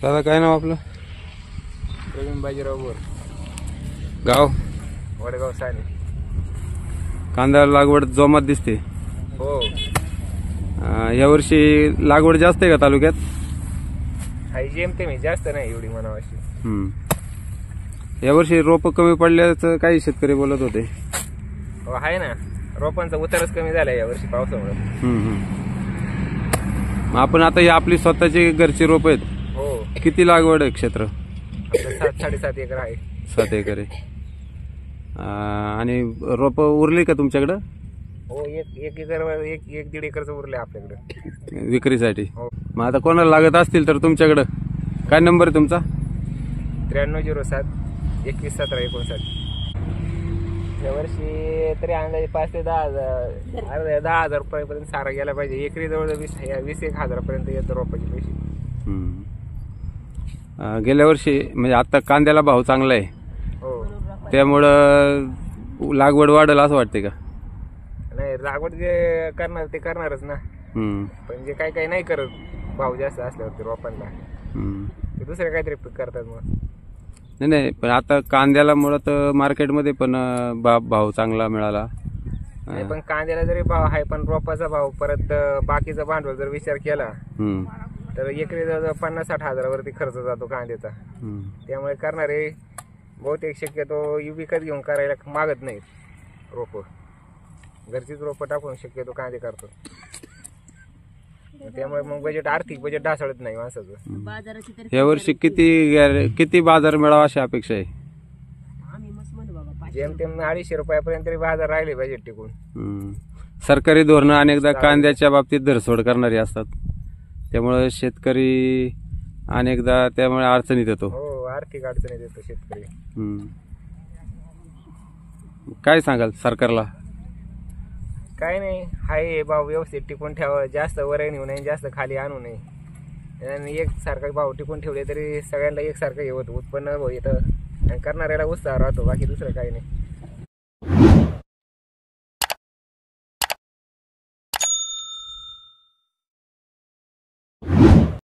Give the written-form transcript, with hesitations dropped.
दादा काय नाव आपलं? प्रवीण बाजीराव बोर, गाव? वडगाव साने. कांदा लागवड जोमात दिसते. हो, यावर्षी लागवड जास्त आहे का तालुक्यात? हाय जेमते मी जास्त नाही एवढी म्हणावाशी. यावर्षी रोप कमी पडल्याचं काही शेतकरी बोलत होते. हो आहे ना, रोपांचा उतारच कमी झाला यावर्षी पावसामुळे. मग आपण आता ही आपली स्वतःची घरची रोप आहेत. हो, किती लागवड आहे क्षेत्र? आपलं 7-7.5 एकर आहे. 7 एकर आहे. आणि रोप उरली का तुमच्याकडं? हो, एक एकर एक दीड एकरचं उरले आपल्याकडे विक्रीसाठी. हो. मग आता कोणाला लागत असतील तर तुमच्याकडं काय नंबर आहे तुमचा? 9307 211759. यावर्षी तरी अंदाजे 5 ते 10,000 रुपयापर्यंत सारा गेला पाहिजे. एकरी जवळ 20-21 पर्यंत येतो रोपाचे पैसे. गेल्या वर्षी म्हणजे आता कांद्याला भाव चांगला आहे. हो, त्यामुळं लागवड वाढेल असं वाटते का? नाही, लागवड जे करणार ते करणारच ना. पण जे काही नाही करत भाव जास्त असल्यावरती रोपांना, ते दुसरे काहीतरी पीक करतात. मग नाही, पण आता कांद्याला मुळात मार्केटमध्ये पण भाव चांगला मिळाला. नाही, पण कांद्याला जरी भाव आहे, पण रोपाचा भाव परत बाकीचा भांडवल जर विचार केला तर एकरी जवळ 50-60 हजारावरती खर्च जातो कांद्याचा. त्यामुळे करणारे बहुतेक शक्यतो विकत घेऊन करायला मागत नाहीत रोप. घरचीच रोपं टाकून शक्यतो कांदे करतो. त्यामुळे मग आर्थिक बजेट ढासळत नाही माणसाचं. यावर्षी किती बाजार मिळावा अशी अपेक्षा आहे? जेमतेम 250 रुपयापर्यंत तरी बाजार राहिले पाहिजे टिकून. सरकारी धोरणं अनेकदा कांद्याच्या बाबतीत धरसोड करणारी असतात, त्यामुळे शेतकरी अनेकदा त्यामुळे अडचणीत येतो. हो, आर्थिक अडचणीत येतो शेतकरी. काय सांगाल सरकारला? काय नाही, हाय भाव व्यवस्थित टिकून ठेवा. जास्त वर नेऊ नये, जास्त खाली आणू नये. आणि एकसारखा भाव टिकून ठेवले तरी सगळ्यांना एकसारखं हे होतं, उत्पन्न येतं आणि करणाऱ्याला उत्साह राहतो. बाकी दुसरं काही नाही.